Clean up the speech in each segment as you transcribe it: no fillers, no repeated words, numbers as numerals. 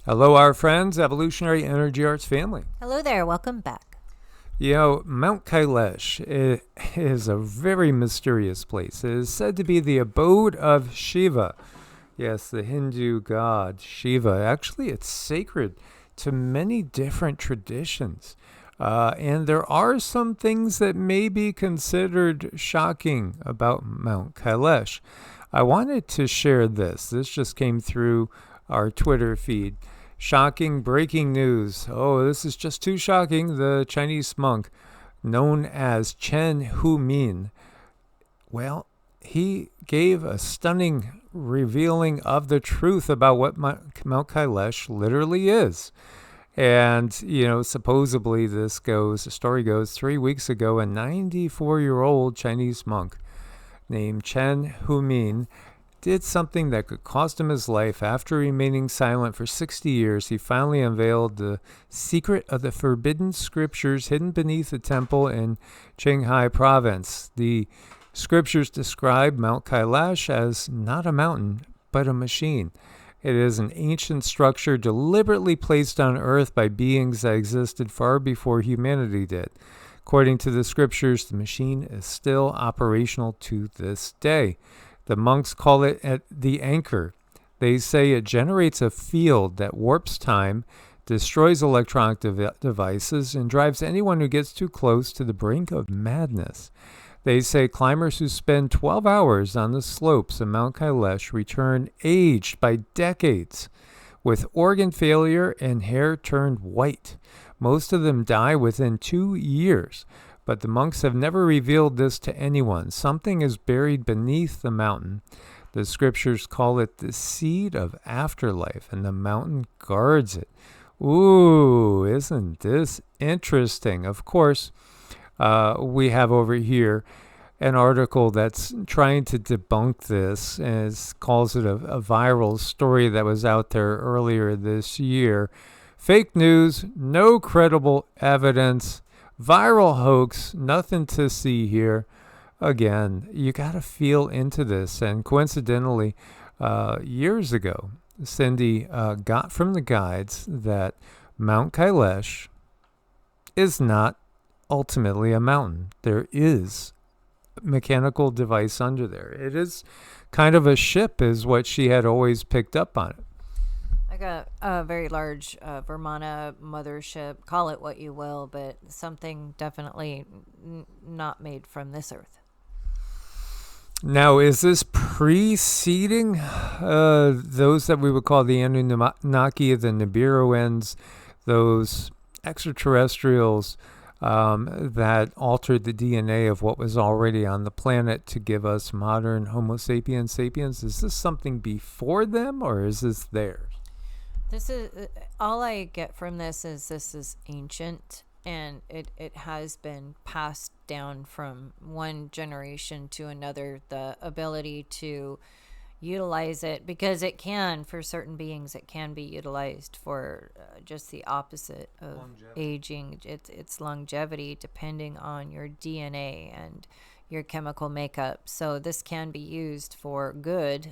Hello, our friends, Evolutionary Energy Arts family. Hello there, welcome back. Mount Kailash is a very mysterious place. It is said to be the abode of Shiva. Yes, the Hindu god Shiva. Actually, it's sacred to many different traditions. And there are some things that may be considered shocking about Mount Kailash. I wanted to share this. This just came through our Twitter feed. Shocking breaking news. Oh, this is just too shocking. The Chinese monk known as Chen Humin, well, he gave a stunning revealing of the truth about what Mount Kailash literally is. And, supposedly the story goes 3 weeks ago, a 94-year-old Chinese monk named Chen Humin did something that could cost him his life. After remaining silent for 60 years, he finally unveiled the secret of the forbidden scriptures hidden beneath the temple in Qinghai province. The scriptures describe Mount Kailash as not a mountain, but a machine. It is an ancient structure deliberately placed on earth by beings that existed far before humanity did. According to the scriptures, the machine is still operational to this day. The monks call it the anchor. They say it generates a field that warps time, destroys electronic devices, and drives anyone who gets too close to the brink of madness. They say climbers who spend 12 hours on the slopes of Mount Kailash return aged by decades, with organ failure and hair turned white. Most of them die within 2 years. But the monks have never revealed this to anyone. Something is buried beneath the mountain. The scriptures call it the seed of afterlife, and the mountain guards it. Ooh, isn't this interesting? Of course, we have over here an article that's trying to debunk this, and calls it a viral story that was out there earlier this year. Fake news, no credible evidence. Viral hoax, nothing to see here. Again, you got to feel into this. And coincidentally, years ago, Cindy got from the guides that Mount Kailash is not ultimately a mountain. There is a mechanical device under there. It is kind of a ship, is what she had always picked up on it. Like a very large Vermana mothership, call it what you will, but something definitely not made from this earth. Now, is this preceding those that we would call the Anunnaki, the Nibiruans, those extraterrestrials that altered the DNA of what was already on the planet to give us modern Homo sapiens sapiens? Is this something before them, or is this theirs? This is all I get from this is ancient, and it has been passed down from one generation to another, the ability to utilize it, because it can, for certain beings, it can be utilized for just the opposite of longevity. Aging. It's longevity, depending on your DNA and your chemical makeup. So this can be used for good,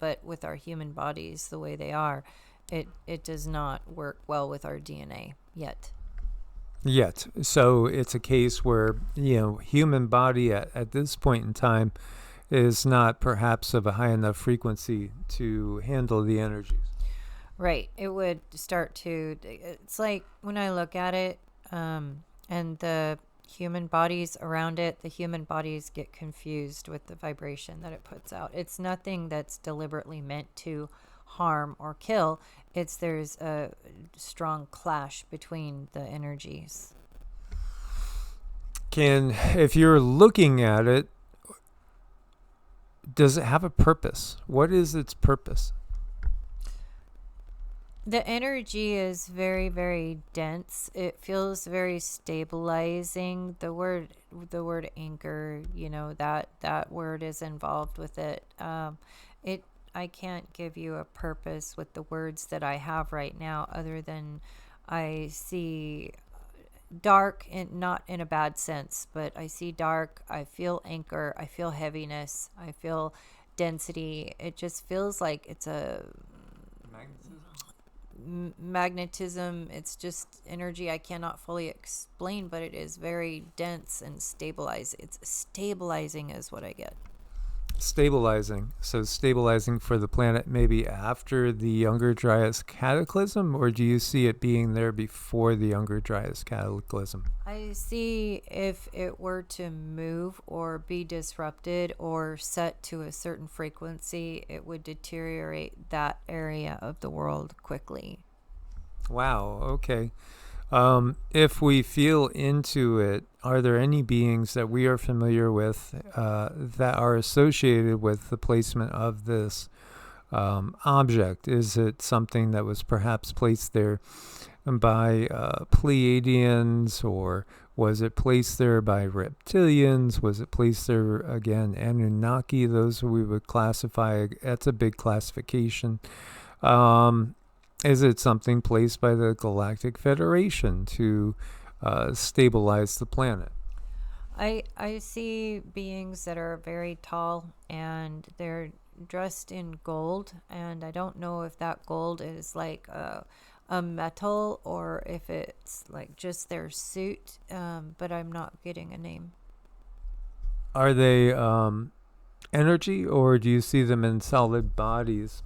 but with our human bodies the way they are, it does not work well with our DNA yet. So it's a case where, human body at this point in time is not perhaps of a high enough frequency to handle the energies. Right. It would start to, it's like when I look at it, and the human bodies around it, the human bodies get confused with the vibration that it puts out. It's nothing that's deliberately meant to harm or kill. There's a strong clash between the energies. If you're looking at it, does it have a purpose? What is its purpose? The energy is very, very dense. It feels very stabilizing. The word anchor, that word is involved with it. I can't give you a purpose with the words that I have right now, other than I see dark, and not in a bad sense, but I see dark. I feel anchor. I feel heaviness. I feel density. It just feels like it's a magnetism. It's just energy I cannot fully explain, but it is very dense and stabilized. It's stabilizing is what I get. Stabilizing. So stabilizing for the planet maybe after the Younger Dryas cataclysm, or do you see it being there before the Younger Dryas cataclysm? I see if it were to move or be disrupted or set to a certain frequency, it would deteriorate that area of the world quickly. Wow, okay. If we feel into it, are there any beings that we are familiar with that are associated with the placement of this object? Is it something that was perhaps placed there by Pleiadians, or was it placed there by reptilians? Was it placed there, again, Anunnaki? Those we would classify, that's a big classification. Is it something placed by the Galactic Federation to stabilize the planet? I see beings that are very tall and they're dressed in gold, and I don't know if that gold is like a metal or if it's like just their suit, but I'm not getting a name. Are they energy, or do you see them in solid bodies?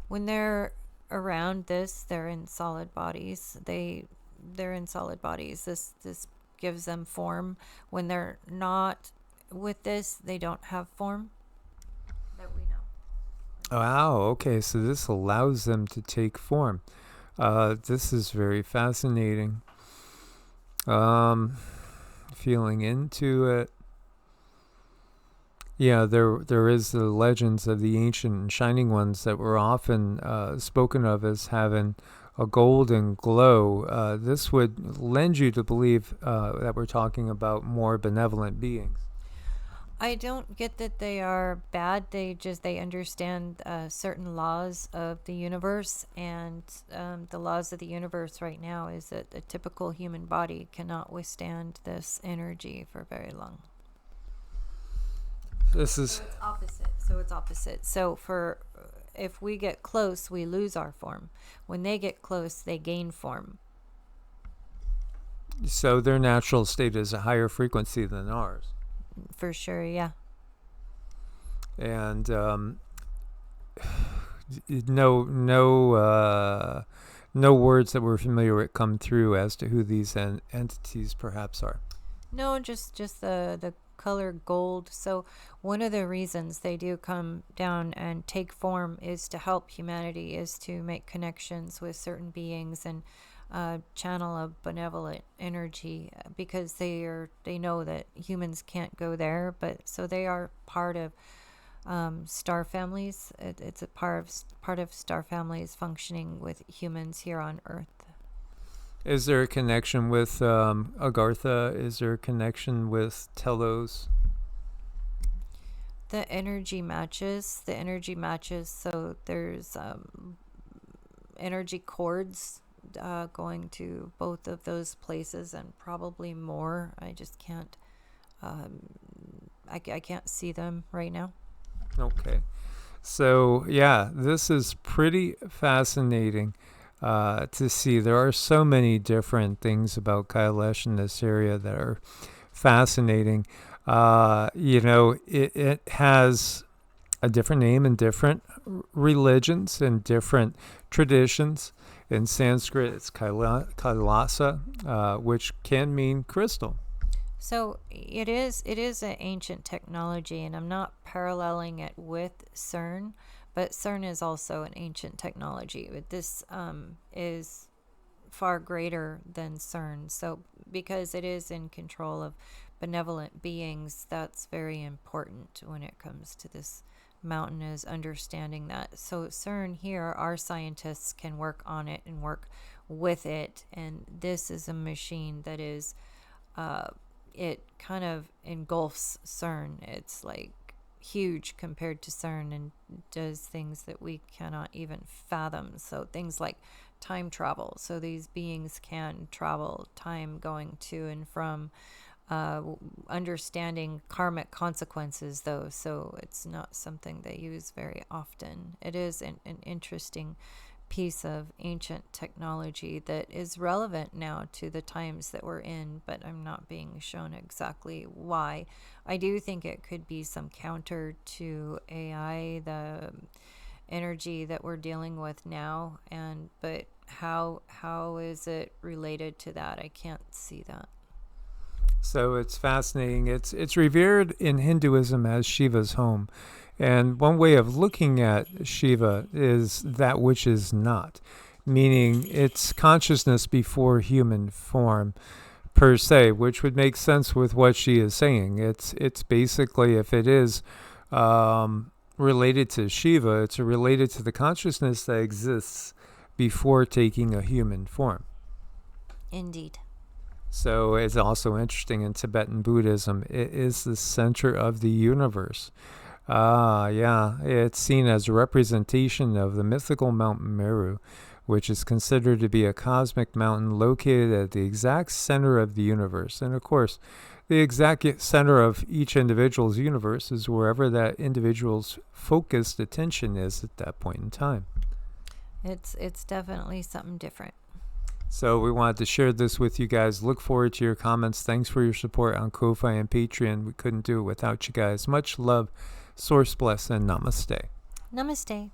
When they're around this, they're in solid bodies. They're in solid bodies. This gives them form. When they're not with this, they don't have form that we know. Wow, okay, so this allows them to take form. This is very fascinating. Feeling into it. Yeah, there is the legends of the ancient and shining ones that were often spoken of as having a golden glow. This would lend you to believe that we're talking about more benevolent beings. I don't get that they are bad. They understand certain laws of the universe, and the laws of the universe right now is that a typical human body cannot withstand this energy for very long. This is So it's opposite. So for if we get close, we lose our form. When they get close, they gain form. so their natural state is a higher frequency than ours, For sure, yeah. and no words that we're familiar with come through as to who these entities perhaps are. No, just the color gold. So one of the reasons they do come down and take form is to help humanity, is to make connections with certain beings and channel a benevolent energy, because they know that humans can't go there, but so they are part of star families. It's a part of star families functioning with humans here on Earth. Is there a connection with Agartha? Is there a connection with Telos? The energy matches. So there's energy cords going to both of those places and probably more. I just can't. I can't see them right now. Okay. So, yeah, this is pretty fascinating to see. There are so many different things about Kailesh in this area that are fascinating. It has a different name in different religions and different traditions. In Sanskrit, it's Kailasa, which can mean crystal. So it is an ancient technology, and I'm not paralleling it with Cern, but Cern is also an ancient technology. But this is far greater than Cern. So because it is in control of benevolent beings, that's very important when it comes to this mountain, is understanding that. So Cern here, our scientists can work on it and work with it, and this is a machine that is it kind of engulfs Cern. It's like huge compared to Cern and does things that we cannot even fathom. So things like time travel. So these beings can travel time, going to and from, understanding karmic consequences, though. So it's not something they use very often. It is an interesting piece of ancient technology that is relevant now to the times that we're in, but I'm not being shown exactly why. I do think it could be some counter to AI, the energy that we're dealing with now, but how is it related to that? I can't see that. So it's fascinating. It's revered in Hinduism as Shiva's home. And one way of looking at Shiva is that which is not, meaning it's consciousness before human form per se, which would make sense with what she is saying. It's basically, if it is related to Shiva, it's related to the consciousness that exists before taking a human form. Indeed. So it's also interesting in Tibetan Buddhism, it is the center of the universe. Yeah, it's seen as a representation of the mythical Mount Meru, which is considered to be a cosmic mountain located at the exact center of the universe. And of course, the exact center of each individual's universe is wherever that individual's focused attention is at that point in time. It's definitely something different. So we wanted to share this with you guys. Look forward to your comments. Thanks for your support on Ko-Fi and Patreon. We couldn't do it without you guys. Much love, Source bless, and namaste. Namaste.